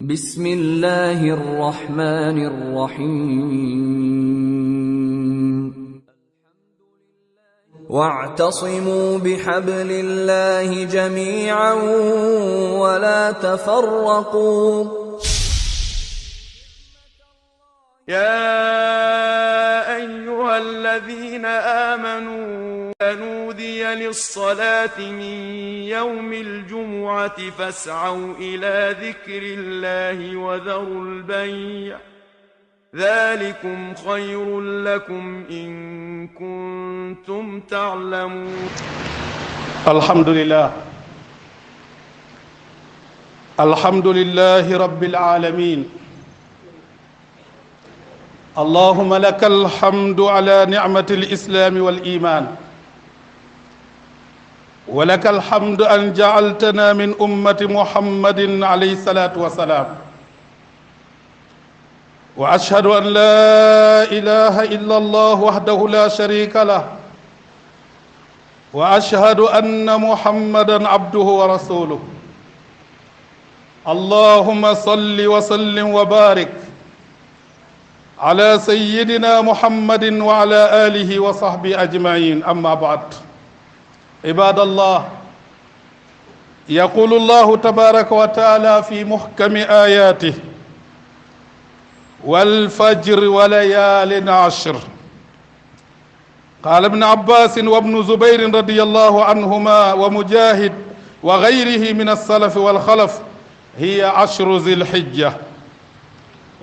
بسم الله الرحمن الرحيم واعتصموا بحبل الله جميعا ولا تفرقوا يا أيها الذين آمنوا نودي للصلاة من يوم الجمعة فاسعوا إلى ذكر الله وذروا البيع ذلكم خير لكم إن كنتم تعلمون. الحمد لله رب العالمين. اللهم لك الحمد على نعمة الإسلام والإيمان، ولك الحمد أن جعلتنا من أمة محمد عليه الصلاة والسلام، وأشهد أن لا إله إلا الله وحده لا شريك له، وأشهد أن محمدا عبده ورسوله. اللهم صل وسلم وبارك على سيدنا محمد وعلى آله وصحبه أجمعين. أما بعد، عباد الله، يقول الله تبارك وتعالى في محكم آياته: والفجر وليال عشر. قال ابن عباس وابن زبير رضي الله عنهما ومجاهد وغيره من السلف والخلف: هي عشر ذي الحجة.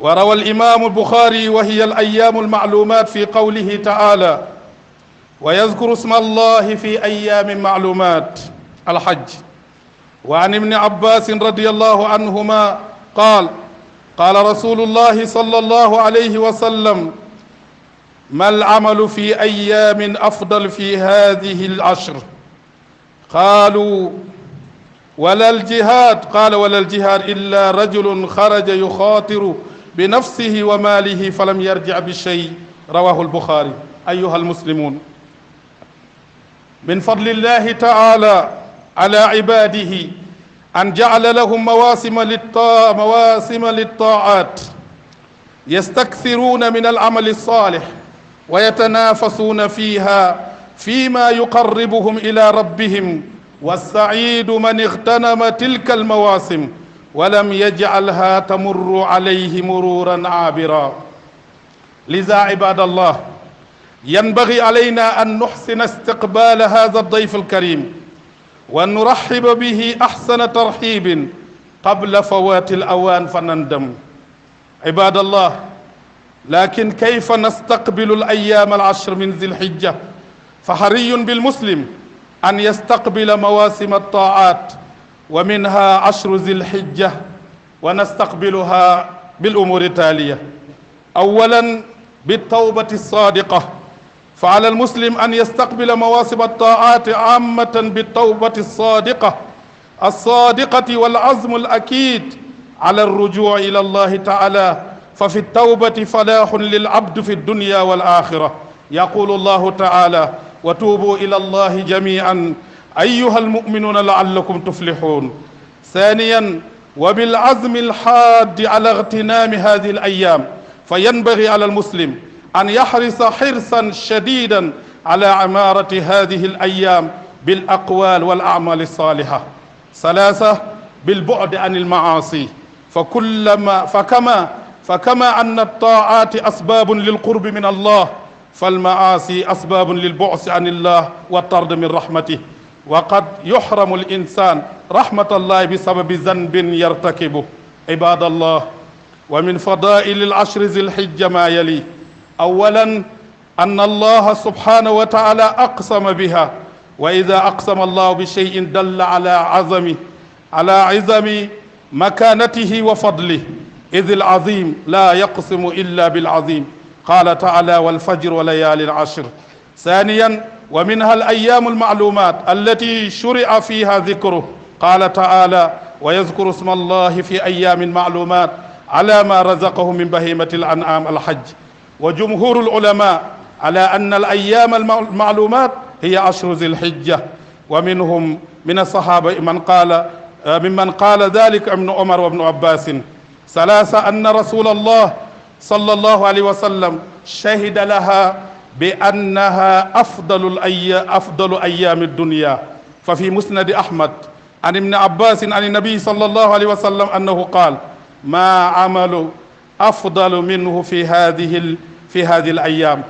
وروى الإمام البخاري: وهي الأيام المعلومات، في قوله تعالى: ويذكر اسم الله في أيام معلومات، الحج. وعن ابن عباس رضي الله عنهما قال: قال رسول الله صلى الله عليه وسلم: ما العمل في أيام أفضل في هذه العشر؟ قالوا: ولا الجهاد. قال: ولا الجهاد إلا رجل خرج يخاطر بنفسه وماله فلم يرجع بشيء. رواه البخاري. أيها المسلمون، من فضل الله تعالى على عباده أن جعل لهم مواسم للطاعات يستكثرون من العمل الصالح ويتنافسون فيها فيما يقربهم إلى ربهم. والسعيد من اغتنم تلك المواسم ولم يجعلها تمر عليه مرورا عابرا. لذا عباد الله، ينبغي علينا أن نحسن استقبال هذا الضيف الكريم وأن نرحب به أحسن ترحيب قبل فوات الأوان فنندم. عباد الله، لكن كيف نستقبل الأيام العشر من ذي الحجة؟ فحري بالمسلم أن يستقبل مواسم الطاعات، ومنها عشر ذي الحجة، ونستقبلها بالأمور التالية: أولا، بالتوبة الصادقة. فعلى المسلم أن يستقبل مواسم الطاعات عامة بالتوبة الصادقة والعزم الأكيد على الرجوع إلى الله تعالى. ففي التوبة فلاح للعبد في الدنيا والآخرة. يقول الله تعالى: وتوبوا إلى الله جميعا أيها المؤمنون لعلكم تفلحون. ثانيا، وبالعزم الحاد على اغتنام هذه الأيام. فينبغي على المسلم أن يحرص حرصا شديدا على عمارة هذه الأيام بالأقوال والأعمال الصالحة. ثلاثة، بالبعد عن المعاصي. فكما أن الطاعات أسباب للقرب من الله، فالمعاصي أسباب للبعد عن الله والطرد من رحمته. وقد يحرم الإنسان رحمة الله بسبب ذنب يرتكبه. عباد الله، ومن فضائل العشر ذي الحجة ما يلي: أولا، أن الله سبحانه وتعالى أقسم بها، وإذا أقسم الله بشيء دل على عظم مكانته وفضله، إذ العظيم لا يقسم إلا بالعظيم. قال تعالى: والفجر وليال العشر. ثانيا، ومنها الأيام المعلومات التي شرع فيها ذكره. قال تعالى: ويذكر اسم الله في أيام معلومات على ما رزقهم من بهيمة الأنعام، الحج. وجمهور العلماء على أن الأيام المعلومات هي عشر ذي الحجة، ومنهم من الصحابة ممن قال ذلك ابن عمر وابن عباس. ثلاثة أن رسول الله صلى الله عليه وسلم شهد لها بأنها أفضل أيام الدنيا. ففي مسند أحمد عن ابن عباس عن النبي صلى الله عليه وسلم أنه قال: ما عمل أفضل منه في هذه الأيام.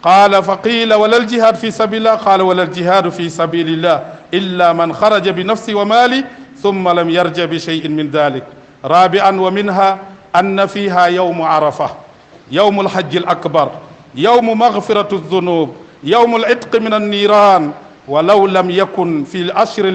قال: فقيل: ولا الجهاد في سبيل الله؟ قال: ولا الجهاد في سبيل الله إلا من خرج بنفسه وماله ثم لم يرجع بشيء من ذلك. رابعا: ومنها أن فيها يوم عرفة، يوم الحج الأكبر، يوم مغفرة الذنوب، يوم العتق من النيران. ولو لم يكن في الأشهر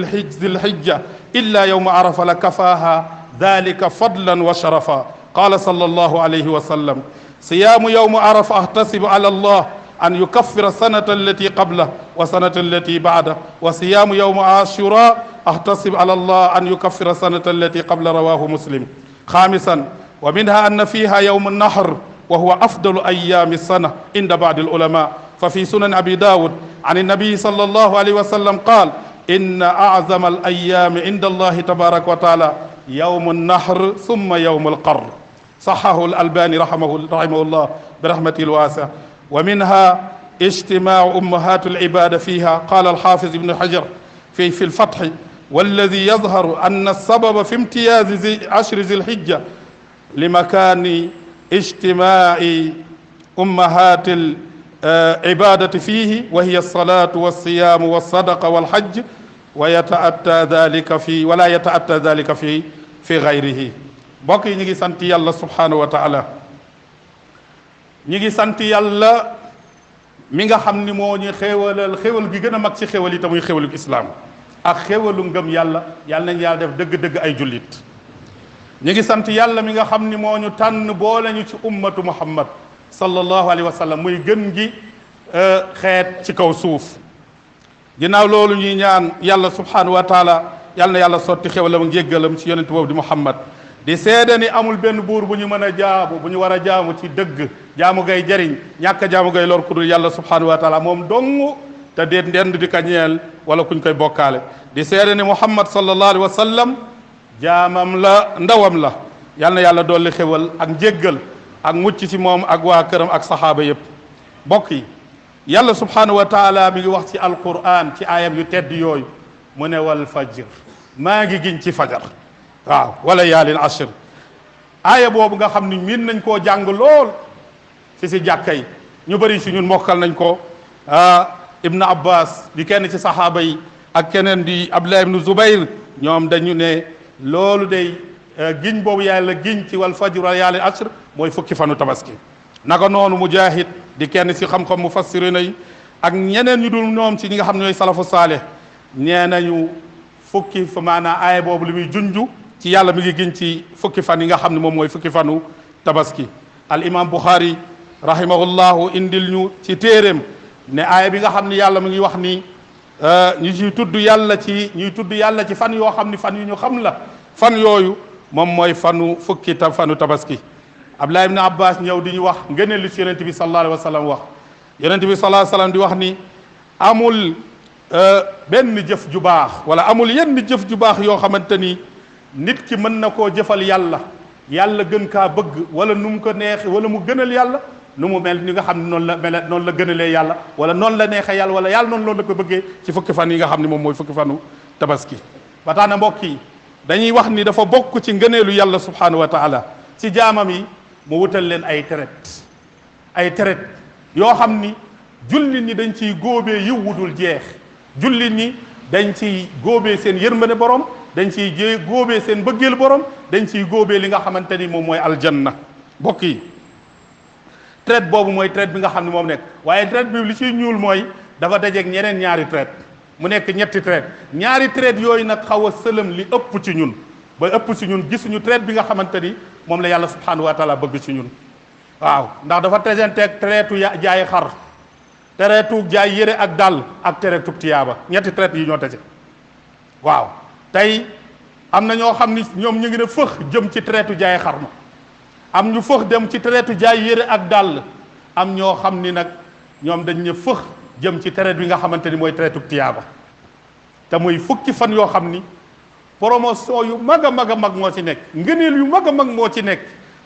الحجة إلا يوم عرفة لكفاها ذلك فضلا وشرفا. قال صلى الله عليه وسلم: صيام يوم عرفة أحتسب على الله أن يكفر السنة التي قبله والسنة التي بعده، وصيام يوم عاشوراء أحتسب على الله أن يكفر السنة التي قبل. رواه مسلم. خامسا: ومنها أن فيها يوم النحر وهو أفضل أيام السنة عند بعض العلماء. ففي سنن أبي داود عن النبي صلى الله عليه وسلم قال: إن أعظم الأيام عند الله تبارك وتعالى يوم النحر ثم يوم القر. صححه الألباني رحمه الله برحمته الواسعة. ومنها اجتماع أمهات العبادة فيها. قال الحافظ ابن حجر في الفتح: والذي يظهر أن السبب في امتياز عشر ذي الحجة لمكان اجتماع أمهات العبادة فيه، وهي الصلاة والصيام والصدقة والحج، ولا يتأتى ذلك في غيره. mbokk yi ñu ngi sant yàlla subhanahu wa taala, ñu ngi sant yàlla mi nga xam ni moo ñu xéewalal xéewal gi gën a mag ci xéewal yi te muy xéewalu islaam ak xéewalu ngëm yàlla. yàlla nañ yàlla def dëgg-dëgg ay jullit. ñu ngi sant yàlla mi nga xam ni moo ñu tànn boole ñu ci ummatu muhammad sallallahu alayhi wa sallam, muy gën gi xeet ci kaw suuf. ginnaaw loolu ñuy ñaan yàlla subhanahu wa taala yàlla na yàlla sotti xéewalam ak njéggalam ci yonent boobu di muhammad, di seede ni amul benn buur bu ñu mën a jaamu, bu ñu war a jaamu ci dëgg, jaamu gay jariñ, ñàkk jaamu gay lor ku dul yàlla subhanahu wa taala moom dong, te déet ndend di ka ñeel wala kuñ koy bokkaale. di seede ni muhammad sallallahu alayhi wa sallam jaamam la, ndawam la. yal na yàlla dolli xéwal ak njéggal ak mucc ci moom ak waa këram ak saxaaba yépp. mbokk yi, yàlla subhanahu wa taala mi ngi wax ci alquran ci aayam yu tedd yooyu mu ne: wal fajr, maa ngi giñ ci fajar. waaw, wala yaalin ashr. aaya boobu nga xam ni miin nañ koo jàng lool si jàkka yi, ñu bëri si ñun mokkal nañ ko. ibnu abbas di kenn ci saxaaba yi ak keneen di abdullah ibnu zubayr, ñoom dañu ne loolu day giñ boobu yàlla giñ ci wal fajr wala yaalin ashr mooy fukki fanu tabaski. naka noonu mujahid di kenn si xam-xam mufassirina yi ak ñeneen ñu dul ñoom ci ñi nga xam ne ñooy salafu saaleh, nee nañu fukki fa maanaam aaya boobu li muy junju ci yàlla mi ngi giñ ci fukki fan yi nga xam ne moom mooy fukki fanu tabaski. al imam Bukhari rahimahullahu indil ñu ci téeréem ne aaya bi nga xam ne yàlla mi ngi wax ni ñuy tudd yàlla ci fan yoo xam ni fan yu ñu xam la. fan yooyu moom mooy fanu fanu tabaski. Abdullah ibn Abbas ñëw di ñu wax ngëneel li ci yonent bi sallallahu alayhi wa sallam wax. yonent bi sallallahu alayhi wa sallam di wax ni amul benn jëf ju baax wala amul yenn jëf ju baax yoo xamante ni nit ki mën na koo jëfal yàlla, yàlla gën kaa bëgg wala nu mu ko neexe wala mu gënal yàlla nu mu mel ni nga xam ne noonu la gënalee yàlla wala noonu la neexee yàlla wala yàlla noonu la ko bëggee ci fukki fan yi nga xam ne moom mooy fukki fanu tabaski. ba tax na mbokk yi, dañuy wax ni dafa bokk ci ngëneelu yàlla subhanahu wa taala ci jaamam yi mu wutal leen ay teret yoo xam ni jullit ñi dañ ciy góobee yiw wudul jeex. jullit ñi dañ ciy góobee seen yërmande borom, dañ ciy góobee seen bëggeel borom, dañ ciy góobee li nga xamante ni moom mooy aljanna. mbokk yi, traite boobu mooy traite bi nga xam ne moom nekk, waaye traite bi li ciy ñuul mooy dafa dajeeg ñeneen ñaari traite mu nekk ñetti traite. ñaari traite yooyu nag xaw a sëlëm li ëpp ci ñun, ba ëpp ci ñun gisuñu traite bi nga xamante ni moom la yàlla subhanahu wa taala bëgg ci ñun. waaw, ndax dafa tegenteeg traitu jaay xar, traitu jaay yére ak dàll ak traitu tiyaaba. ñetti traite yi ñoo tase. waaw, tey am na ñoo xam ni ñoom ñu ngi ne fëx jëm ci traitu jaay xar ma, am ñu fëx dem ci traitu jaay yére ak dàll, am ñoo xam ni nag ñoom dañ ne fëx jëm ci traite bi nga xamante ni mooy traitu tiyaaba, te muy fukki fan yoo xam ni promotion yu mag a mag a mag moo ci nekk, ngëneel yu mag a mag moo ci nekk,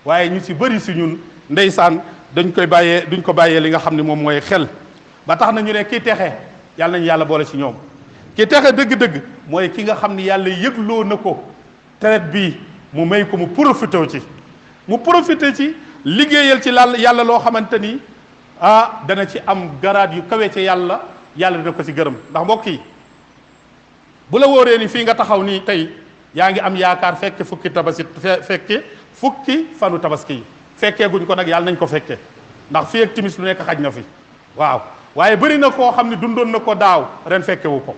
waaye ñu ci bëri si ñun ndeysaan duñ ko bàyyee li nga xam ne moom mooy xel. ba tax na ñu ne kii texe yàlla nañu yàlla boole ci ñoom. ki texe dëgg-dëgg mooy ki nga xam ni yàlla yëgloo na ko traite bii mu may ko mu profité ci liggéeyal ci yàlla loo xamante ni dana ci am garaat yu kawe ci yàlla dina ko ci gërëm. ndax mbokk yi bu la wóoree ni fii nga taxaw nii tey yaa ngi am yaakaar fekke fukki fanu tabaski yi fekkee guñ ko nag yàlla nañ ko fekkee, ndax fii ak timis lu nekk xaj na fi. waaw waaye bëri na koo xam ne dundoon na ko daaw ren fekkewu ko.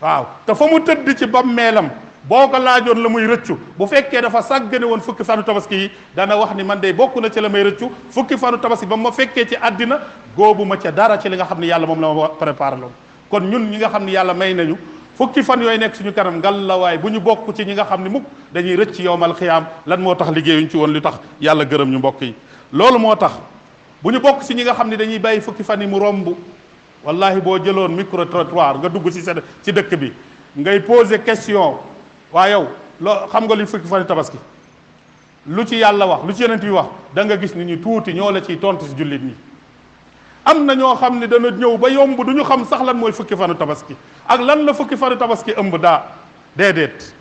waaw te fa mu tëdd ci bàmmeelam boo ko laajoon la muy rëccu, bu fekkee dafa sàggane woon fukki fanu tabaski yi dana wax ni man de bokk na ci la may rëccu fukki fanu tabaski ba ma fekkee ci àddina góobu ma ca dara ci li nga xam ne yàlla moom la ma préparé loon. kon ñun ñi nga xam ne yàlla may nañu fukki fan yooyu nekk suñu kanam ngal la waay bu ñu bokk ci ñi nga xam ne mukk dañuy rëcc yowmal xiyaam lan moo tax liggéeyuñ ci woon li tax yàlla gërëm ñu mbokk yi. loolu moo tax bu ñu bokk ci ñi nga xam ne dañuy bàyyi fukki fan yi mu romb. wallahi boo jëloon micro trottoir nga dugg ci dëkk bi ngay poser question waa yow loo xam nga li fukki fan tabaski lu ci yàlla wax lu ci yonent bi wax da nga gis ni ñu tuuti ñoo la ciy tontu si jullit ñi. am na ñoo xam ne dana ñëw ba yomb du ñu xam sax lan mooy fukki fanu tabaski ak lan la fukki fanu tabaski ëmb déedéet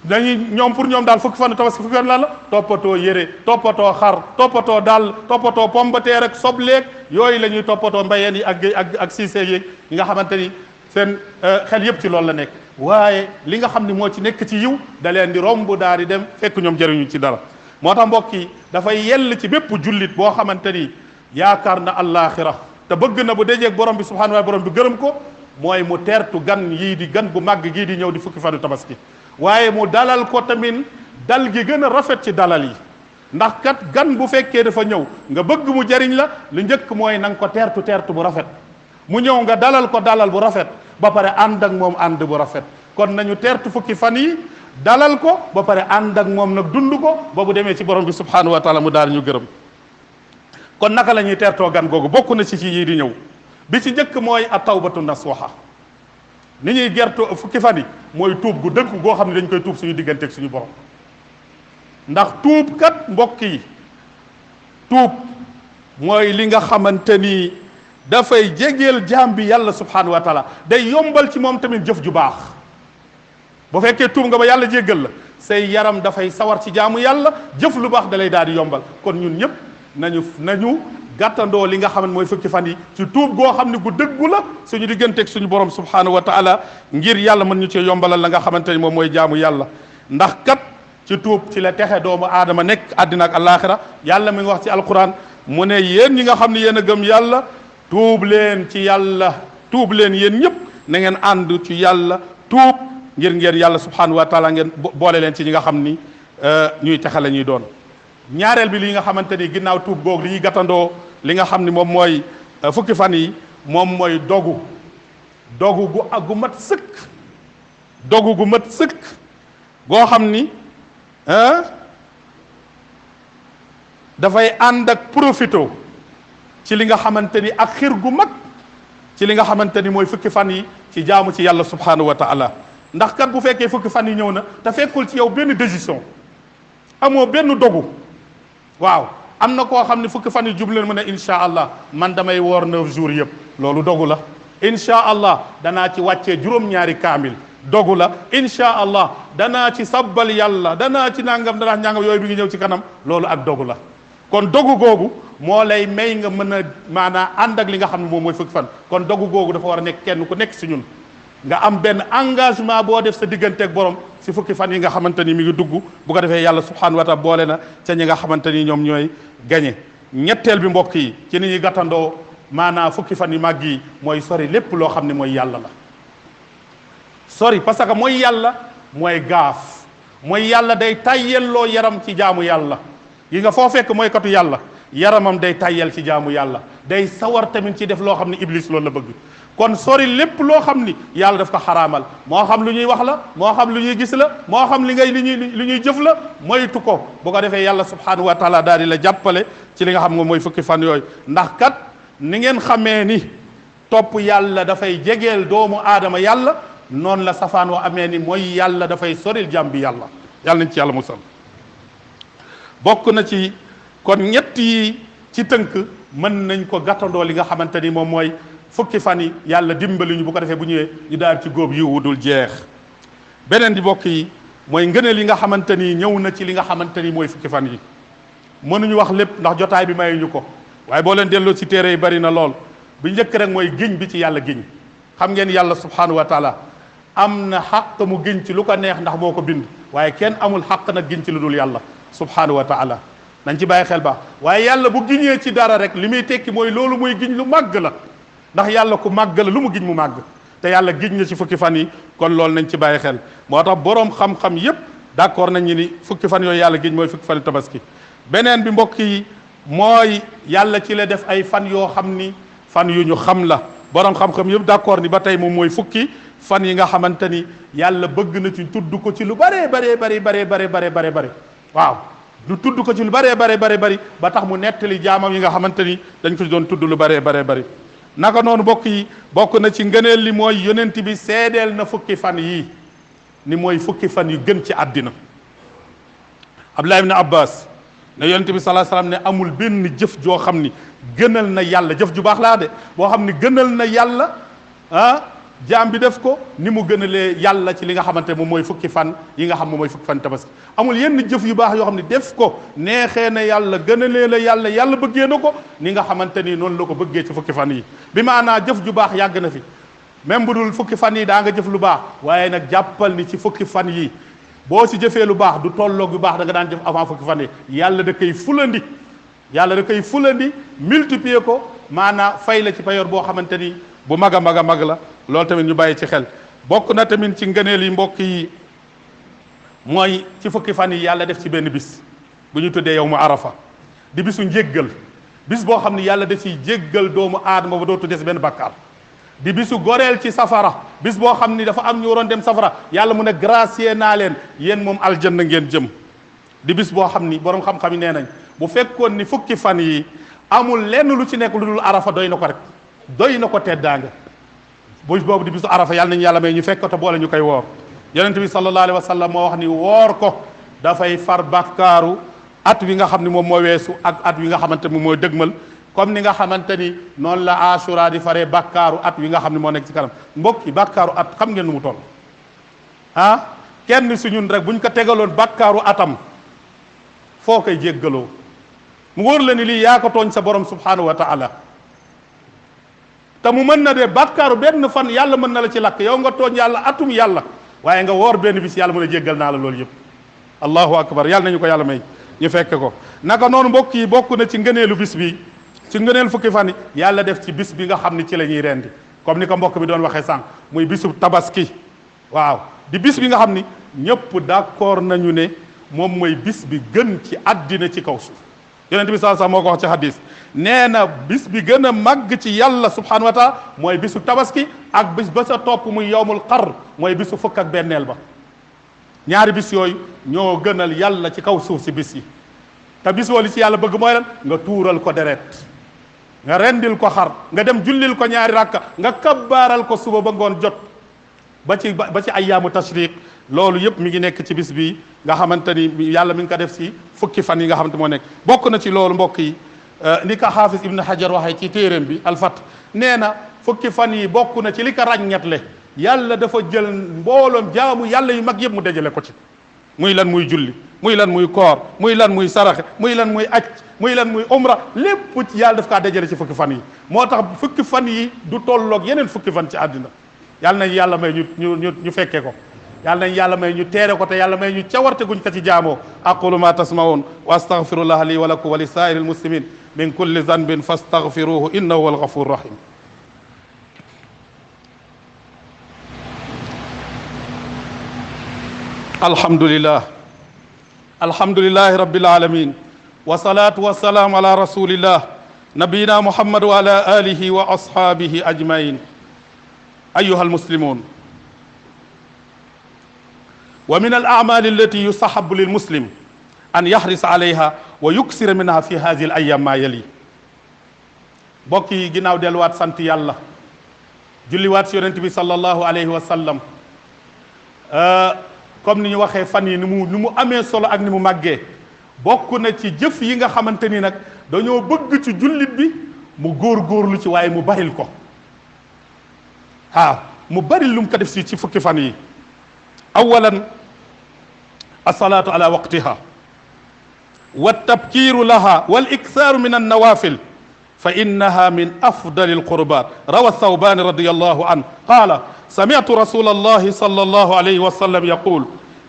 dañuy ñoom pour ñoom daal fukki fanu tabaski fukki fan lan la toppatoo yére toppatoo xar toppatoo daal toppatoo pombateer ak sobleeg yooyu la ñuy toppatoo mbayeen yi ak siisee yi nga xamante ni seen xel yëpp ci loolu la nekk. waaye li nga xam ne moo ci nekk ci yiw da leen di romb daal di dem fekk ñoom jëriñu ci dara. moo tax mbokk yi dafay yell ci bépp jullit boo xamante ni yaakaar na allaaxira te bëgg na bu dajeeg borom bi subhaanahu wa borom bi gërëm ko mooy mu teertu gan yii di gan gu màgg gii di ñëw di fukki fanu tabaski. waaye mu dalal ko tamit dal gi gën a rafet ci dalal yi, ndax kat gan bu fekkee dafa ñëw nga bëgg mu jariñ la lu njëkk mooy na nga ko teertu bu rafet. mu ñëw nga dalal ko dalal bu rafet ba pare ànd ak moom ànd bu rafet. kon nañu teertu fukki fan yi dalal ko ba pare ànd ak moom nag dund ko ba bu demee ci borom bi subhaanahu wa taala mu daal ñu gërëm. kon naka la ñuy teertoo gan googu bokk na ci yii di ñëw bi ci njëkk mooy at-tawbatu nasuha. ni ñuy gertoo fukki fan yi mooy tuub gu dëgg goo xam ne dañ koy tuub suñu digganteeg suñu borom. ndax tuub kat mbokk yi tuub mooy li nga xamante ni dafay jegeel jaam bi yàlla subhaanahu wa taala, day yombal ci moom tamit jëf ju baax. bu fekkee tuub nga ba yàlla jéggal la say yaram dafay sawar ci jaamu yàlla, jëf lu baax da lay daal di yombal. kon ñun ñëpp nañu gàttandoo li nga xam ne mooy fukki fan yi ci tuub goo xam ne gu dëggu la suñu digganteeg suñu borom subhaanahu wa taala, ngir yàlla mën ñu ci yombalal la nga xamante ni moom mooy jaamu yàlla. ndax kat ci tuub ci la texe doomu aadama nekk àddina ak alaaxira. yàlla mi ngi wax ci alquran mu ne yéen ñi nga xam ne yéen a gëm yàlla tuub leen ci yàlla, tuub leen yéen ñëpp na ngeen ànd ci yàlla tuub ngir ngeen yàlla subhaanahu wa taala ngeen boole leen ci ñi nga xam ni ñuy texe la ñuy doon. ñaareel bi li nga xamante ni ginnaaw tuub googu li ñuy gàttandoo li nga xam ni moom mooy fukki fan yi moom mooy dogu gu mat sëkk, dogu gu mat sëkk goo xam ni dafay ànd ak profito ci li nga xamante ni ak xir gu mag ci li nga xamante ni mooy fukki fan yi ci jaamu ci yàlla subhaanahu wa taala. ndax kat bu fekkee fukki fan yi ñëw na te fekkul ci yow benn décision, amoo benn dogu. waaw am na koo xam ne fukki fan yi jubleen mu ne incha allah man damay woor 9 jours yëpp, loolu dogu la. incha allah danaa ci wàccee juróom-ñaari kaamil, dogu la. incha allah danaa ci sabbal yàlla, danaa ci nangam yooyu bi ngi ñëw ci kanam, loolu ak dogu la. kon dogu googu moo lay may nga mën a maanaam ànd ak li nga xam ne moom mooy fukki fan. kon dogu googu dafa war a nekk kenn ku nekk si ñun nga am benn engagement boo def sa digganteeg borom si fukki fan yi nga xamante ni mi ngi dugg, bu ko defee yàlla subhaanahu wa taala boole na ca ñi nga xamante ni ñoom ñooy gañe. ñetteel bi mbokk yi ci ni ñuy gàttandoo maanaam fukki fan yu màgg yi mooy sori lépp loo xam ne mooy yàlla la. sori parce que mooy yàlla mooy gaaf, mooy yàlla day tayyelloo yaram ci jaamu yàlla. yi nga foo fekk mooy katu yàlla yaramam day tayyel ci jaamu yàlla, day sawar tamit ci def loo xam ne iblis loolu la bëgg. kon sori lépp loo xam ni yàlla daf ko xaraamal, moo xam lu ñuy wax la, moo xam lu ñuy gis la, moo xam li ñuy jëf la, moytu ko. bu ko defee yàlla subhaanahu wa taala daal di la jàppale ci li nga xam nga mooy fukki fan yooyu. ndax kat ni ngeen xamee ni topp yàlla dafay jegeel doomu aadama yàlla, noonu la safaan wa amee ni mooy yàlla dafay soril jàmm bi yàlla yàlla nañ ci yàlla musal. bokk na ci kon ñett yi ci tënk mën nañ ko gàttandoo li nga xamante ni moom mooy fukki fan yi yàlla dimbali ñu bu ko defee bu ñëwee ñu daal ci góob yi wudul jeex. beneen di bokk yi mooy ngëneel yi nga xamante ni ñëw na ci li nga xamante ni mooy fukki fan yi mënuñu wax lépp ndax jotaay bi mayuñu ko waaye boo leen delloo ci téere yi bari na lool bi njëkk rek mooy giñ bi ci yàlla giñ. xam ngeen yàlla subhanahu wa taala am na xaq mu giñ ci lu ko neex ndax moo ko bind waaye kenn amul xaq nag giñ ci lu dul yàlla subhanahu wa taala nañ ci bàyyi xel baax. waaye yàlla bu giñee ci dara rek li muy tekki mooy loolu mooy giñ lu màgg la ndax yàlla ku màgg la lu mu giñ mu màgg te yàlla giñ na ci fukki fan yi kon loolu nañ ci bàyyi xel. moo tax boroom xam-xam yépp d'accord nañ ni fukki fan yooyu yàlla giñ mooy fukki fan tabaski. beneen bi mbokk yi mooy yàlla ci la def ay fan yoo xam ni fan yu ñu xam la boroom xam-xam yëpp d'accord ni ba tey moom mooy fukki fan yi nga xamante ni yàlla bëgg na ci tudd ko ci lu bëree bëri waaw du tudd ko ci lu bëree bëri ba tax mu nettali jaamam yi nga xamante ni dañ ko ci doon tudd lu bëree bëri. naka noonu mbokk yi bokk na ci ngëneel li mooy yonent bi seedeel na fukki fan yii ni mooy fukki fan yu gën ci àddina. Abdullah ibn Abbas ne yonent bi sallallahu alayhi wasallam ne amul benn jëf joo xam ni gënal na yàlla jëf ju baax laa de boo xam ni gënal na yàlla jaam bi def ko ni mu gënalee yàlla ci li nga xamante moom mooy fukki fan yi nga xam moom mooy fukki fan tabaski. amul yenn jëf yu baax yoo xam ne def ko neexee na yàlla gënalee la yàlla bëggee na ko ni nga xamante ni noonu la ko bëggee ci fukki fan yi. bi maanaa jëf ju baax yàgg na fi même bu dul fukki fan yi daa nga jëf lu baax waaye nag jàppal ni ci fukki fan yi boo ci jëfee lu baax du tolloog lu baax da nga daan jëf avant fukki fan yi yàlla da koy fulandi multiplier ko maanaa fay la ci payoor boo xamante ni bu mag a mag la loolu tamit ñu bàyyi ci xel. bokk na tamit ci ngëneel yi mbokk yi mooy ci fukki fan yi yàlla def ci benn bis bu ñu tuddee yawmu arafa di bisu njéggal bis boo xam ni yàlla da ciy jéggal doomu aadama ba dootu des benn bàkkaar. di bisu goreel ci safara bis boo xam ni dafa am ñu waroon dem safara yàlla mu ne gracier naa leen yéen moom aljanna ngeen jëm. di bis boo xam ni boroom xam-xam yi nee nañ bu fekkoon ni fukki fan yi amul lenn lu ci nekk lu dul arafa doy na ko rek doy na ko teddaanga bis boobu di bisu arafa yàlla nañu yàlla may ñu fekk ko te boole ñu koy woor. yonent bi sallallahu alayhi wa sallam moo wax ni woor ko dafay far bàkkaaru at wi nga xam ni moom moo weesu ak at wi nga xamante moom mooy dëgmal comme ni nga xamante ni noonu la Ashura di faree bàkkaaru at wi nga xam ne moo nekk ci kanam. mbokk yi bàkkaaru at xam ngeen nu mu toll kenn su ñun rek buñ ko tegaloon bàkkaaru atam foo koy jéggaloo mu wóor la ni lii yaa ko tooñ sa borom subhanahu wa taala te mu mën na de bàkkaaru benn fan yàlla mën na la ci lakk yow nga tooñ yàlla atum yàlla waaye nga woor benn bis yàlla mën a jéggal naa la loolu yëpp. allahu akbar yàlla nañu ko yàlla may ñu fekke ko. naka noonu mbokk yi bokk na ci ngëneelu bis bi ci ngëneel fukki fan yi yàlla def ci bis bi nga xam ni ci la ñuy rendi comme ni ko mbokk bi doon waxee sànq muy bisu tabaski. waaw di bis bi nga xam ni ñëpp d'accord nañu ne moom mooy bis bi gën ci àddina ci kaw suuf. yonent bi sallallahu alayhi wasallam moo ko wax ci hadis nee na bis bi gën a màgg ci yàlla subhanahu wa taala mooy bisu tabaski ak bis ba sa topp muy yawmul qarr mooy bisu fukk ak benneel ba. ñaari bis yooyu ñoo gënal yàlla ci kaw suuf si bis yi te bis woo li ci yàlla bëgg mooy lan nga tuural ko deret nga rendil ko xar nga dem jullil ko ñaari rakka nga kabbaaral ko suba ba ngoon jot ba ci ayyaamu tashriq loolu yëpp mi ngi nekk ci bis bi nga xamante ni yàlla mi ngi ko def si fukki fan yi nga xamante moo nekk. bokk na ci loolu mbokk yi ni ko xaafis ibn Hajar waxee ci téeréem bi alfat nee na fukki fan yi bokk na ci li ko ràññetle yàlla dafa jël mbooloom jaamu yàlla yu mag yëpp mu dajale ko ci muy lan muy julli muy lan muy koor muy lan muy saraxe muy lan muy aj muy lan muy umra lépp ci yàlla daf kaa dajale ci fukki fan yi. moo tax fukki fan yi du tolloog yeneen fukki fan ci àddina yàlla nañ yàlla may ñu fekkee ko yàlla nañ yàlla may ñu teere ko te yàlla may ñu cawarte guñ ko ci jaamoo. aqulu ma tasmaun wa astaghfirullah li wa lakum wa li saa'iril muslimin min kulli zanbin fastaghfiruhu innahu huwal ghafurur rahim. alhamdulillahi rabbil alamin wa salatu wa salam ala rasulillah nabiyina muhammad wa ala alihi wa ashabihi ajmain. ayyuha almuslimun wa min al-a'mal allati yustahabbu lil muslim an yahris alayha wa yuksira minha fi hadhihi al-ayyam ma yali. mbokk yi ginnaaw delluwaat sant yàlla julliwaat si yonent bi sallallahu alayhi wa sallam comme ni ñu waxee fan yi ni mu amee solo ak ni mu màggee bokk na ci jëf yi nga xamante ni nag dañoo bëgg ci jullit bi mu góorgóorlu ci waaye mu baril ko mu baril lu mu ko def ci fukki fan yi awalan asalaatu ala waqtiha wa tabkiiru laha wal iksaaru min annawafil fa innaha min afdali alqurbat rawa thawbani radiyallahu anhu qala sami'tu rasulallahi sallallahu alayhi wa sallam yaqul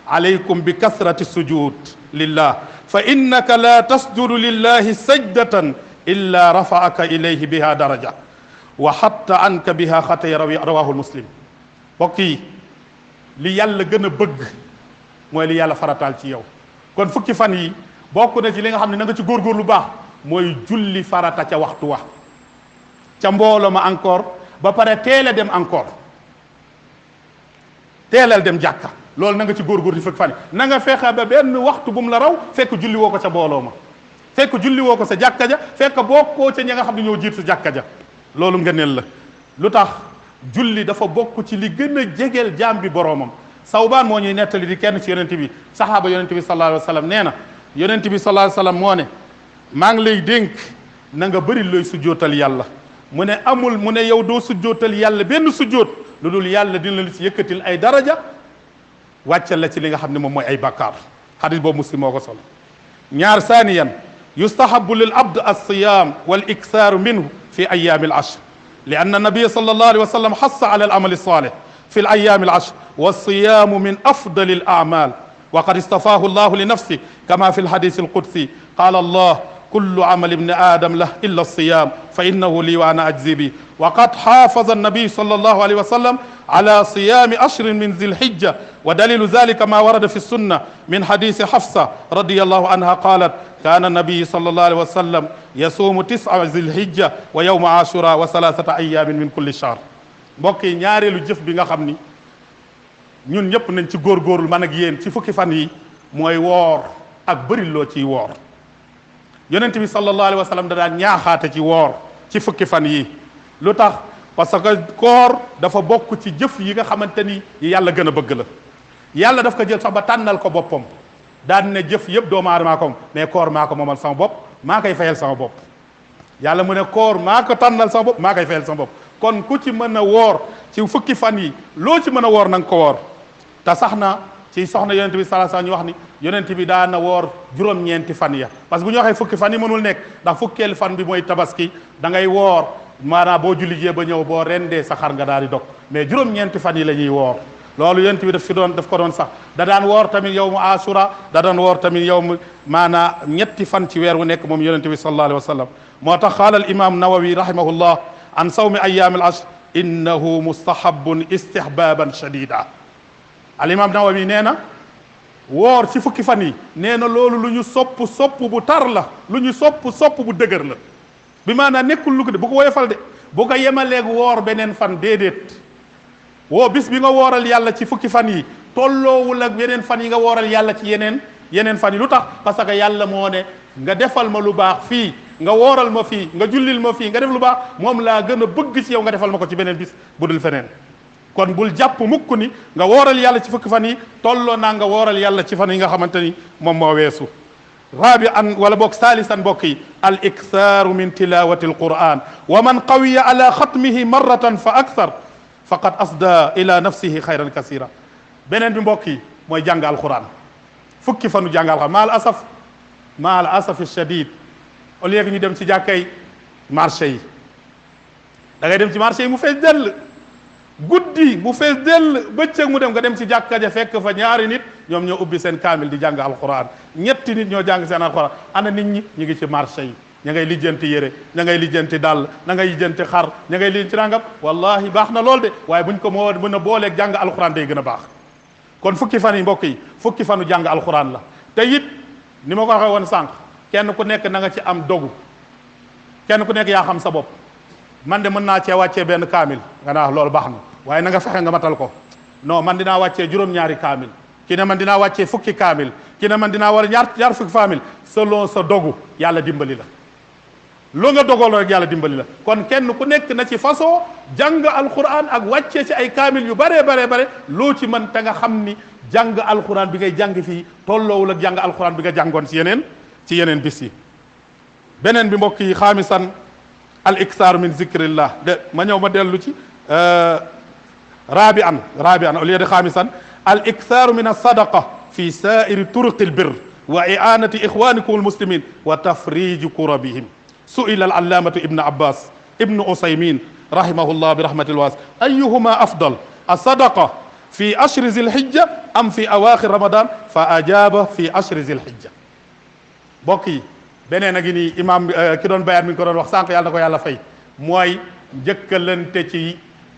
alaykum bi kasrati sujud lillah fa innaka la tasjudu lillahi sajdatan illa rafa'aka ilayhi biha daraja wa hatta anka biha xataya rawahu muslim mbokk yi li yàlla gën a bëgg mooy li yàlla farataal ci yow kon fukki fan yi bokk na ci li nga xam ne na nga ci góorgóor lu baax mooy julli farata ca waxtu wa ca mbooloo ma encore ba pare teel a dem encore teelal dem jàkka loolu na nga ci góorgóor di fukki fan yi na nga fexe ba benn waxtu bu mu la raw fekk julli woo ko ca mbooloo ma fekk julli woo ko sa jàkka ja fekk bokkoo ca ñi nga xam ne ñoo jiit sa jàkka ja loolu ngëneel la lu tax julli dafa bokk ci li gën a jegeel jaam bi boroomam Sawbaan moo ñuy nettali di kenn ci yonent bi saxaaba yonent bi sallallahu alayhi wa sallam nee na yonent bi sallallahu alayhi wa sallam moo ne maa ngi lay dénk na nga bëri looy sujjootal yàlla mu ne amul mu ne yow doo sujjootal yàlla benn sujjoot lu dul yàlla dina la ci yëkkatil ay daraja wàccal la ci li nga xam ne moom mooy ay bakkaar xadis boobu muslim moo ko solo ñaar saaniyan yustahabu lil abd alsiyam wal iksaaru minhu fi ayaami al ashr li anna nabia sallallahu alayhi wa sallam xassa ala al amali salih fi al ayaami al ashr والصيام من أفضل الأعمال وقد اصطفاه الله لنفسه كما في الحديث القدسي قال الله كل عمل ابن آدم له إلا الصيام فإنه لي وأنا أجزي به وقد حافظ النبي صلى الله عليه وسلم على صيام أشهر من ذي الحجة ودليل ذلك ما ورد في السنة من حديث حفصة رضي الله عنها قالت كان النبي صلى الله عليه وسلم يصوم 9 ذي الحجة ويوم عاشوراء و3 أيام من كل شهر mbokk yi ñaareelu jëf bi nga xam ni ñun ñëpp nañ ci góorgóorlu man ak yéen ci fukki fan yi mooy woor ak bëri loo ciy woor yonent bi sallallahu alayhi wa sallam da daan ñaaxaate ci woor ci fukki fan yi lu tax parce que koor dafa bokk ci jëf yi nga xamante ni yàlla gën a bëgg la yàlla daf ko jël sax ba tànnal ko boppam daan ne jëf yëpp doomu aadama ko mais koor maa ko moomal sama bopp maa koy fayal sama bopp yàlla mu ne koor maa ko tànnal sama bopp maa koy fayal sama bopp kon ku ci mën a woor ci fukki fan yi loo ci mën a woor na nga ko woor te sax na ci soxna yonent bi sallallahu alayhi wasallam ñu wax ni yonent bi daan na woor juróom-ñeenti fan ya parce que bu ñu waxee fukki fan yi mënul nekk ndax fukkeelu fan bi mooy tabaski da ngay woor maanaam boo julli jee ba ñëw boo rendee sa xar nga daal di dog mais juróom-ñeenti fan yi la ñuy woor loolu yonent bi daf ko doon sax da daan woor tamit yow mu asura da daan woor tamit yow mu maanaam ñetti fan ci weer wu nekk moom yonent bi sallallahu alayhi wasallam moo tax qaala al imam nawawi rahimahullah an sawmi ayyaam al ashr innahu mustahabun istihbaban shadida al imam nawawi nee na woor ci fukki fan yi nee na loolu lu ñu sopp bu tar la lu ñu sopp bu dëgër la bi maanaam nekkul lu ko de bu ko woyofal de bu ko yemaleeg woor beneen fan déedéet woo bis bi nga wooral yàlla ci fukki fan yi tolloowul ak yeneen fan yi nga wooral yàlla ci yeneen fan yi lu tax parce que yàlla moo ne nga defal ma lu baax fii nga wooral ma fii nga jullil ma fii nga def lu baax moom laa gën a bëgg ci yow nga defal ma ko ci beneen bis bu dul feneen kon bul jàpp mukk ni nga wooral yàlla ci fukki fan yi tolloo naa nga wooral yàlla ci fan yi nga xamante ni moom moo weesu raabi an wala boog saalisan mbokk yi al iksaaru min tilawati al quran wa man qawiya ala xatmihi marratan fa akthar faqad asda ila nafsihi xayran kasira beneen bi mbokk yi mooy jàng alquran fukki fanu jàng alquran maa al asaf shadid au lieu que ñu dem ci jàkkay marché yi da ngay dem ci marché yi mu fees dell guddi mu fees dell bëccëg mu dem nga dem ci jàkka ja fekk fa ñaari nit ñoom ñoo ubbi seen kaamil di jàng alquran ñetti nit ñoo jàng seen alquran ana nit ñi ñu ngi ci marché yi ña ngay lijjanti yére ña ngay lijjanti dàll ña ngay lijjanti xar ña ngay lijjanti nangam wallahi baax na lool de waaye buñ ko moo mën a booleeg jàng alquran day gën a baax kon fukki fan yi mbokk yi fukki fanu jàng alquran la te it ni ma ko waxee woon sànq kenn ku nekk na nga ci am dogu kenn ku nekk yaa xam sa bopp man de mën naa cee wàccee benn kaamil nga naa loolu baax na waaye na nga fexe nga matal ko non man dinaa wàccee juróom-ñaari kaamil ki ne man dinaa wàccee fukki kaamil ki ne man dinaa war a ñaar fukki kaamil selon sa dogu yàlla dimbali la loo nga dogaloo rek yàlla dimbali la kon kenn ku nekk na ci façon jàng alquran ak wàccee ci ay kaamil yu bare loo ci mën te nga xam ni jàng alquran bi ngay jàng fii tolloowul ak jàng alquran bi nga jàngoon ci yeneen bis yi. beneen bi mbokk yi xaamisan al iksaaru min zikrillah de ma ñëw ma dellu ci rabian au lieu de xaamisan al iksaaru min alsadaqa fi sairi turuqi albir wa i'anati ixwanikum almuslimin wa tafriji kurabihim. su'ila al allamatu ibn abbas ibn usaymin rahimahullah bi rahmatil waas ayuhuma afdal alsadaqa fi ashri zilhijja am fi awaxir ramadan fa ajaba fi ashri zilhijja. mbokk yi beneen a ngi nii imam ki doon bayaan mi ngi ko doon wax sànq yàlla na ko yàlla fay mooy njëkkalante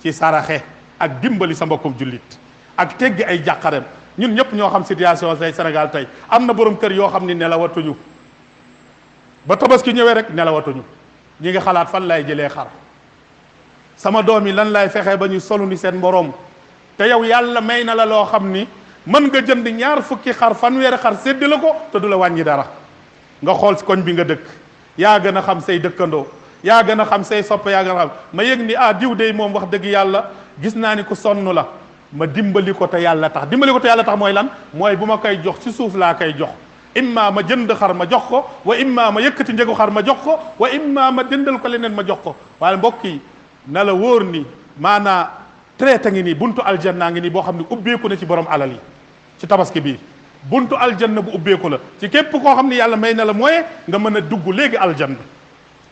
ci saraxe ak dimbali sa mbokkum jullit ak teggi ay jàqarem. ñun ñëpp ñoo xam situation say Sénégal tey am na borom kër yoo xam ni nelawatuñu ba tabaski ñëwee rek nelawatuñu ñi ngi xalaat fan lay jëlee xar, sama doom yi lan lay fexe ba ñu solu ni seen moroom. te yow yàlla may na la loo xam ni mën nga jënd 20 xar fanweeri xar séddi la ko te du la wàññi dara. nga xool si koñ bi nga dëkk yaa gën a xam say dëkkandoo yaa gën a xam say soppe yaa gën a xam ma yëg ni diw dey moom wax dëgg yàlla gis naa ni ku sonn la ma dimbali ko te yàlla tax. dimbali ko te yàlla tax mooy lan? mooy bu ma koy jox ci suuf laa koy jox. imma ma jënd xar ma jox ko wa imma ma yëkkati njëgu xar ma jox ko wa imma ma dëndal ko leneen ma jox ko. waaye mbokk yi na la wóor ni maanaa traité ngi nii buntu aljanna ngi nii boo xam ne ubbeeku na ci borom alal yi ci tabaski bii. buntu aljanna bu ubbeeku la ci képp koo xam ne yàlla may na la mooy nga mën a dugg léegi aljanna.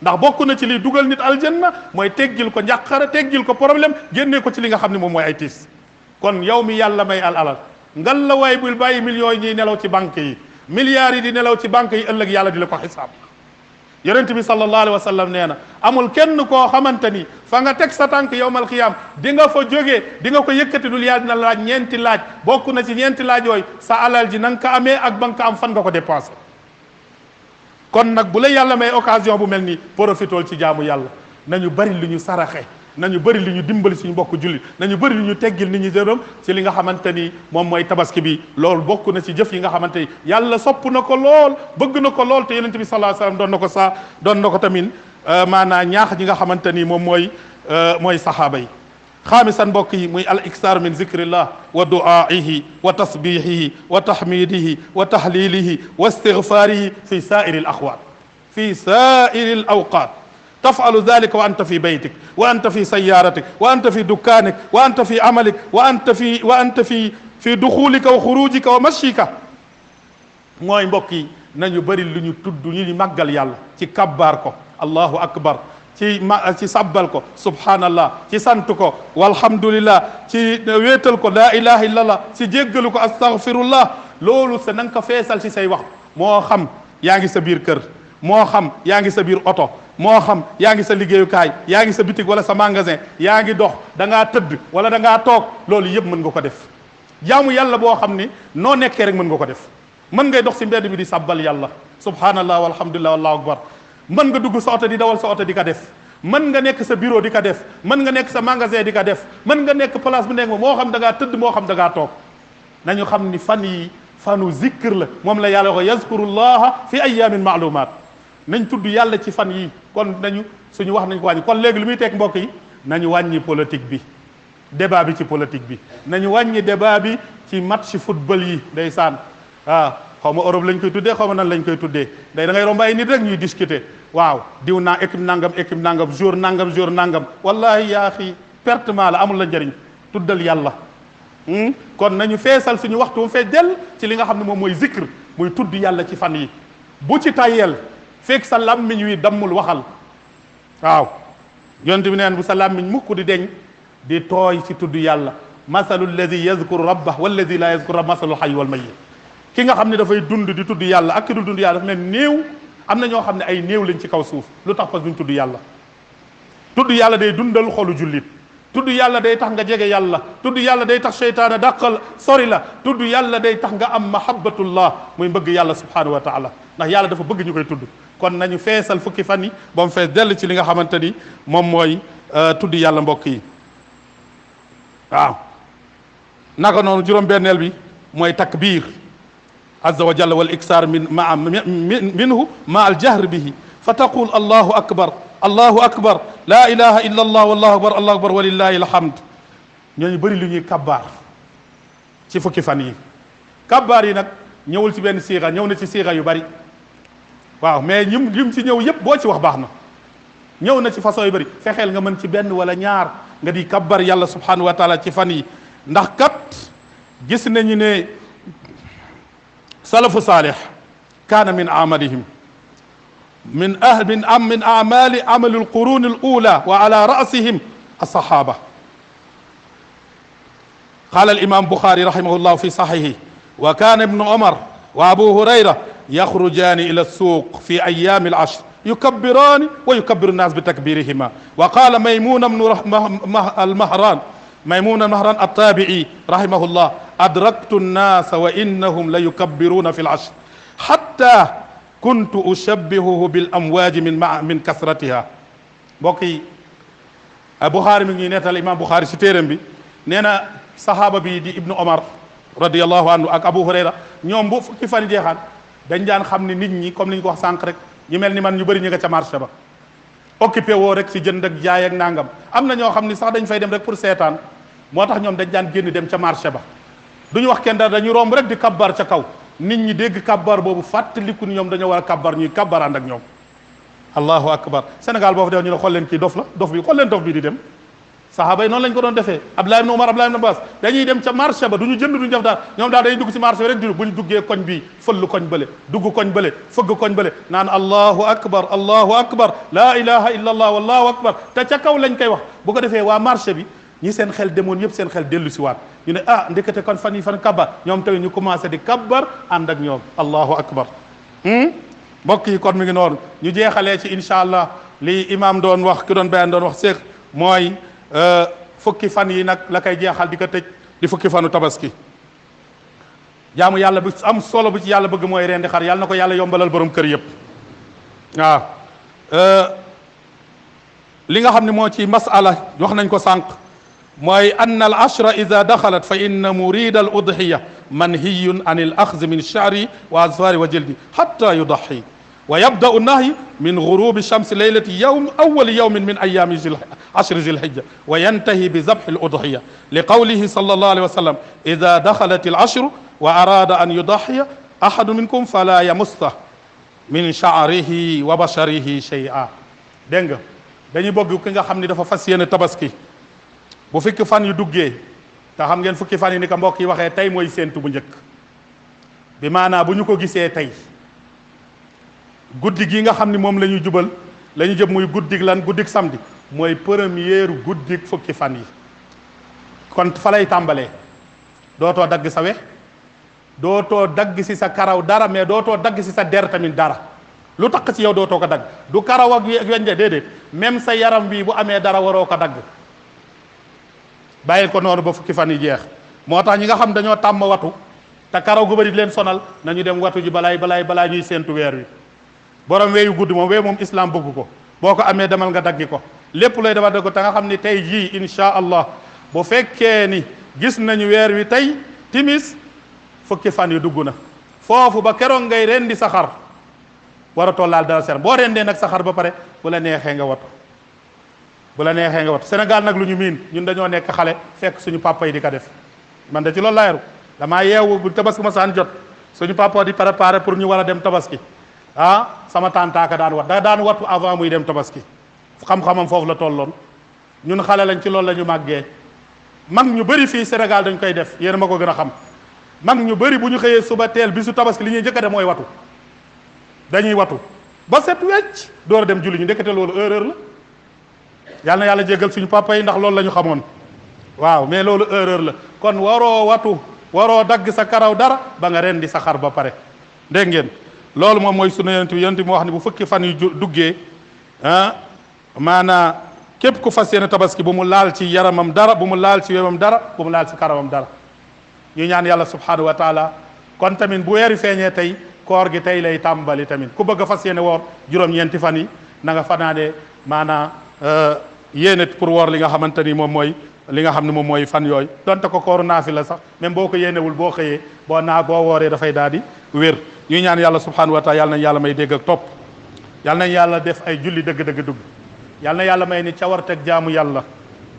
ndax bokk na ci liy dugal nit aljanna mooy teggil ko njàqara teggil ko problème génnee ko ci li nga xam ne moom mooy ay tiis. kon yow mi yàlla may alal ngal la waay bul bàyyi millions yi ñuy nelaw ci banque yi milliards yi di nelaw ci banque yi ëllëg yàlla di la ko xisaab. yonent bi sallallahu alayhi wa sallam nee na amul kenn koo xamante ni fa nga teg sa tànk yowmal xiyaam di nga fa jógee di nga ko yëkkati dul yàlla dina laaj ñeenti laaj. bokk na ci ñeenti laaj yooyu sa alal ji na nga ko amee ak ba nga ko am fan nga ko dépensé. kon nag bu la yàlla may occasion bu mel nii profitool ci jaamu yàlla nañu bari lu ñu saraxe nañu bëri li ñu dimbali suñu mbokk jullit nañu bëri li ñu teggil nit ñi dërëm ci li nga xamante ni moom mooy tabaski bi. loolu bokk na ci jëf yi nga xamante ni yàlla sopp na ko lool bëgg na ko lool te yonent bi sallallahu alayhi wasallam doon na ko tamit maanaa ñaax ñi nga xamante ni moom mooy saxaaba yi. xaamisan mbokk yi muy al iksaar min zikrillah wa du'aa'ihi wa tasbihihi wa tahmidihi wa tahlilihi wa istighfarihi fi saa'iri al axwaat fi saa'iri al awqaat taf'alu dhalika wa anta fi baytik wa anta fi sayyaratik wa anta fi dukkanik wa anta fi amalik wa anta fi duxulika wa xurujika wa mashika. mooy mbokk yi nañu bëri lu ñu tudd ñu màggal yàlla ci kabbaar ko allahu akbar ci sabbal ko subhanallah ci sant ko walhamdulillah ci wéetal ko la ilaha illallah ci jéggalu ko astaghfirullah. loolu sa na nga ko feesal ci say wax moo xam yaa ngi sa biir kër moo xam yaa ngi sa biir oto moo xam yaa ngi sa liggéeyukaay yaa ngi sa bitig wala sa magasin yaa ngi dox da ngaa tëdd wala da ngaa toog loolu yëpp mën nga ko def. jaamu yàlla boo xam ni noo nekkee rek mën nga ko def. mën ngay dox si mbedd bi di sabbal yàlla subhanallah walhamdulillah wallahu akbar. mën nga dugg sa oto di dawal sa oto di ko def. mën nga nekk sa bureau di ko def. mën nga nekk sa magasin di ko def. mën nga nekk place bu nekk moo xam da ngaa tëdd moo xam da ngaa toog. nañu xam ni fan yi fanu zikr la moom la yàlla wax yazkurullaha fi ayyamin ma'lumat. nañ tudd yàlla ci fan yi kon nañu suñu wax nañ ko wàññi kon léegi lu muy teg mbokk yi nañu wàññi politique bi débat bi ci politique bi nañu wàññi débat bi ci match football yi ndeysaan xaw ma Europe lañ koy tuddee xaw ma nan lañ koy tuddee day da ngay romb ay nit rek ñuy discuter waaw diw naa équipe nangam jour nangam wallahi yaa xi pertement la amul la njëriñ tuddal yàlla. kon nañu feesal suñu waxtu mu fees dell ci li nga xam ne moom mooy zikr muy tudd yàlla ci fan yi bu ci tayel fekk sa làmmiñ wi dammul waxal. waaw yonent bi neen bu sa làmmiñ mukk di deñ di tooy ci tudd yàlla masalu alladi yazkuru rabbah walladi la yazkuru rabbah masalu hayy wal mayyit. ki nga xam ne dafay dund di tudd yàlla ak ki dul dund yàlla dafa mel néew. am na ñoo xam ne ay néew lañ ci kaw suuf lu tax parce que duñ tudd yàlla. tudd yàlla day dundal xolu jullit. tudd yàlla day tax nga jege yàlla. tudd yàlla day tax seytaane dàqal sori la. tudd yàlla day tax nga am mahabbatullah muy bëgg yàlla subhanahu wa taala ndax yàlla dafa bëgg ñu koy tudd. kon nañu feesal fukki fan yi ba mu fees dell ci li nga xamante ni moom mooy tudd yàlla mbokk yi. waaw naka noonu juróom-benneel bi mooy takbir azza wa jalla wal iksaar minhu ma al jahr bihi fa taqul allahu akbar allahu akbar la ilaha illa allah allahu akbar walillahi alhamd ñooñu bëri lu ñuy kabbaar ci fukki fan yi. kabbaar yi nag ñëwul ci benn siixa, ñëw na ci siixa yu bari waaw, mais lim ci ñëw yépp boo ci wax baax na. ñëw na ci façon yu bari, fexeel nga mën ci benn wala ñaar nga di kabbar yàlla subhanahu wa taala ci fan yi. ndax kat gis nañu ne salafu saalih kaana min amalihim min amali alqurun alula wa ala rasihim alsahaba. قال الإمام بخاري رحمه الله في صحيحه وكان ابن عمر وأبو هريرة يخرجان إلى السوق في أيام العشر يكبران ويكبر الناس بتكبيرهما. وقال ميمون بن المهران التابعي رحمه الله أدركت الناس وإنهم ليكبرون في العشر حتى كنت أشبهه بالأمواج من كثرتها. بوكي بخاري من نيت الإمام بخاري ستيرم بي نينا sahaaba bi di ibnu omar radiallahu anhu ak abu hurayra ñoom bu fukki fan jeexaan dañ daan xam ni nit ñi comme li ñu ko wax sànq rek ñu mel ni man ñu bëri ñu nga ca marché ba occupé woo rek ci jënd ak jaay ak nangam. am na ñoo xam ni sax dañ fay dem rek pour seetaan moo tax ñoom dañ daan génn dem ca marché ba duñu wax kenn dara dañuy romb rek di kabbar ca kaw nit ñi dégg kabbar boobu fàttaliku ni ñoom dañoo war a kabbar ñuy kabbar ànd ak ñoom. allahu akbar. Sénégal boo fa def ñu ne xool leen kii dof la dof bi xool leen dof bi di dem. saxaaba yi noonu lañ ko doon defee Abdullah ibn Umar Abdullah ibn Abbas dañuy dem ca marché ba duñu jënd duñu def daal ñoom daal dañuy dugg ci marché bi rek di buñ duggee koñ bi fëll koñ bële dugg koñ bële fëgg koñ bële naan allahu akbar la ilaha illa allah wallahu akbar te ca kaw lañ koy wax. bu ko defee waa marché bi ñi seen xel demoon yëpp seen xel dellu si waat ñu ne ah ndekete kon fan yi fan kabbar ñoom tamit ñu commencé di kabbar ànd ak ñoom allahu akbar. mbokk yi kon mi ngi noonu ñu jeexalee ci incha allah li imam doon wax ki doon bayan doon wax seex mooy fukki fan yi nag la koy jeexal di ko tëj di fukki fanu tabaski. jaamu yàlla bu am solo bu ci yàlla bëgg mooy rendi xar yàlla na ko yàlla yombalal borom kër yëpp. waaw li nga xam ne moo ci masala wax nañ ko sànq mooy anna al ashra ida daxalat fa inna murida al udhiya manhiyun an al axz min sha'ri wa azfari wa jildi hatta yudahi wa yabda'u nahyi min ghurubi shamsi laylati yawm awwali yawmin min ayami ashri zil hijja wa yantahi bi zabhi al udhiya li qawlihi sallallahu alayhi wa sallam idha dakhalat al ashru wa arada an yudahiya ahadu minkum fala yamussa min sha'rihi wa basharihi shay'a. dégg nga dañuy bëgg ki nga xam ni dafa fas yéene tabaski bu fukki fan yu duggee te xam ngeen fukki fan yi ni ko mbokk yi waxee tey mooy séentu bu njëkk bi maanaa bu ñu ko gisee tey guddi gi nga xam ni moom la ñu jubal la ñu jëm muy guddig lan guddig samedi mooy première guddig fukki fan yi. kon fa lay tàmbalee dootoo dagg sa we dootoo dagg si sa karaw dara mais dootoo dagg si sa der tamit dara lu tax ci yow dootoo ko dagg du karaw ak weñ de déedéet même sa yaram bii bu amee dara waroo ko dagg bàyyil ko noonu ba fukki fan yi jeex. moo tax ñi nga xam dañoo tàmm watu te karaw gu bëri di leen sonal nañu dem watu ji balaa ñuy séentu weer wi. borom weeyu gudd moom moom islam bëgg ko boo ko amee demal nga daggi ko lépp looy demal dagg ko te nga xam ni tey jii insha allah bu fekkee ni gis nañu weer wi tey timis fukki fan yi dugg na foofu ba keroog ngay rendi sa xar waratoo laal dara ser boo rendee nag sa xar ba pare bu la neexee nga watu Sénégal nag lu ñu miin ñun dañoo nekk xale fekk suñu papa yi di ko def man de ci loolu laa yaru damaa yeewu bu tabaski ma saan jot suñu papa di préparer pour ñu war a dem tabaski sama tantaaka daan watu avant muy dem tabaski xam-xamam foofu la tolloon ñun xale lañ ci loolu la ñu màggee. mag ñu bëri fii Sénégal dañ koy def yéen ma ko gën a xam mag ñu bëri bu ñu xëyee suba teel bisu tabaski li ñuy njëkk a def mooy watu dañuy watu ba set wecc door a dem julli ñu ndekete loolu erreur la. yàlla na yàlla jéggal suñu papa yi ndax loolu la ñu xamoon waaw mais loolu erreur la kon waroo watu waroo dagg sa karaw dara ba nga rendi sa xar ba pare. dégg ngeen loolu moom mooy sunu yonent bi moo wax ne bu fukki fan yu duggee maanaa képp ku fas yéene tabaski bu mu laal ci yaramam dara bu mu laal ci wemam dara bu mu laal ci karawam dara. ñu ñaan yàlla subhanahu wa taala kon tamit bu weeri feeñee tey koor gi tey lay tàmbali tamit ku bëgg a fas yéene woor juróom-ñeenti fan yi na nga fanaane maanaa yéene pour woor li nga xamante ni moom mooy li nga xam ne moom mooy fan yooyu donte ko kooru naafi la sax même boo ko yéenewul boo xëyee boo wooree dafay daal di wér. ñuy ñaan yàlla subhanahu wa taala yàlla nañ yàlla may dégg ak topp yàlla nañ yàlla def ay julli dëgg-dëgg dugg yal na yàlla may ni cawarteg jaamu yàlla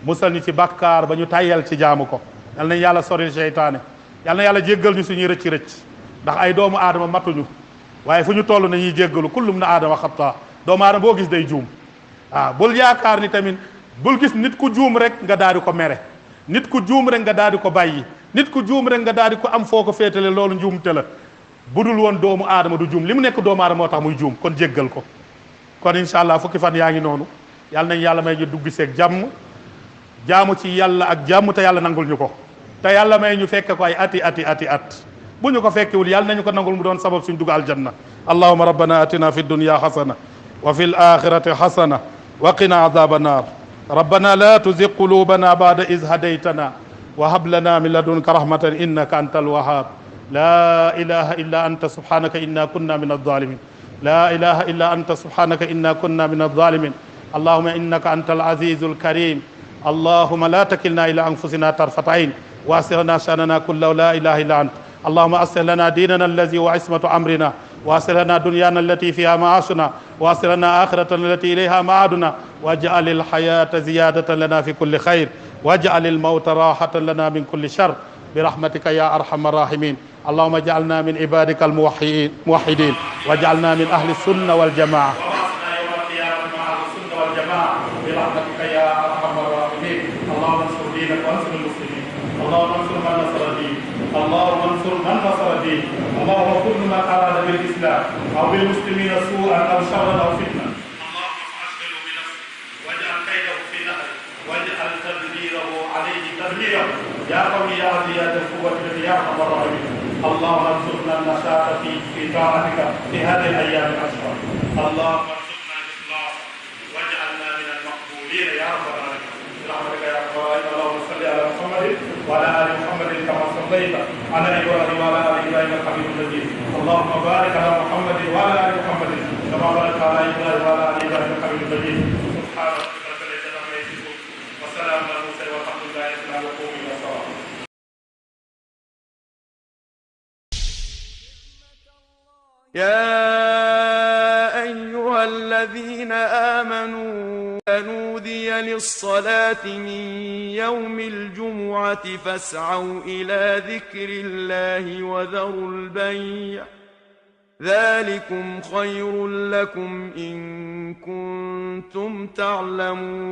musal ñu ci bàkkaar ba ñu tàyyal ci jaamu ko yal nañ yàlla soril seytaane yal na yàlla jéggal ñu suñuy rëcc rëcc ndax ay doomu aadama matuñu waaye fu ñu toll nañuy jéggalu kullum na aadama xataa doomu aadama boo gis day juum bul yaakaar ni tamit bul gis nit ku juum rek nga daal di ko mere nit ku juum rek nga daal di ko bàyyi nit ku juum rek nga daal di ko am foo ko féetale loolu njuumte la budul woon doomu aadama du juum li mu nekk doomu aadama moo tax muy juum kon jéggal ko kon incha allah fukki fan yaa ngi noonu yàlla nañ yàlla may ñu dugg seeg jàmm jaamu ci yàlla ak jàmm te yàlla nangul ñu ko te yàlla may ñu fekk ko ay at bu ñu ko fekkewul yàlla nañu ko nangul mu doon sabab suñ dugg aljanna allahumma rabbana atina fi dunya hasana wa fil akhirati hasana wa qina adhaba nar rabbana la tuzigh qulubana ba'da idh hadaytana wa hab lana min ladunka rahmatan innaka antal wahhab la ilaha illa anta subhanaka inna kunna min adh-dhalimin la ilaha illa anta subhanaka inna kunna min adh-dhalimin allahumma innaka antal azizul karim اللهم لا تكلنا إلى أنفسنا طرفة عين وأصلح لنا شأننا كله لا إله إلا أنت اللهم أصلح لنا ديننا الذي هو عصمة أمرنا وأصلح لنا دنيانا التي فيها معاشنا وأصلح لنا آخرتنا التي إليها معادنا واجعل الحياة زيادة لنا في كل خير واجعل الموت راحة لنا من كل شر برحمتك يا أرحم الراحمين اللهم اجعلنا من عبادك الموحدين واجعلنا من أهل السنة والجماعة برحمتك يا ارحم الراحمين اللهم انصر دينك وانصر المسلمين اللهم انصر من نصر الدين اللهم انصر من نصر الدين اللهم كل من اراد بالاسلام او بالمسلمين سوءا او شرا او فتنه اللهم فاشغله بنفسه واجعل كيده في نهره واجعل تدبيره عليه تدميرا يا قوي يا عزيز يا ذا القوه يا ارحم الراحمين اللهم ارزقنا النشاط في طاعتك في هذه الايام العشره اللهم يا رب العالمين برحمتك يا رب العالمين اللهم صل على محمد وعلى ال محمد كما صليت على ابراهيم وعلى ال ابراهيم انك حميد مجيد اللهم بارك على محمد وعلى ال محمد كما باركت على ابراهيم وعلى ال ابراهيم انك حميد مجيد سبحان ربك رب العزه عما يصفون وسلام على المرسلين والحمد لله رب العالمين وقوموا الى الصلاه يا أيها الذين آمنوا نودي للصلاة من يوم الجمعة فاسعوا إلى ذكر الله وذروا البيع ذلكم خير لكم إن كنتم تعلمون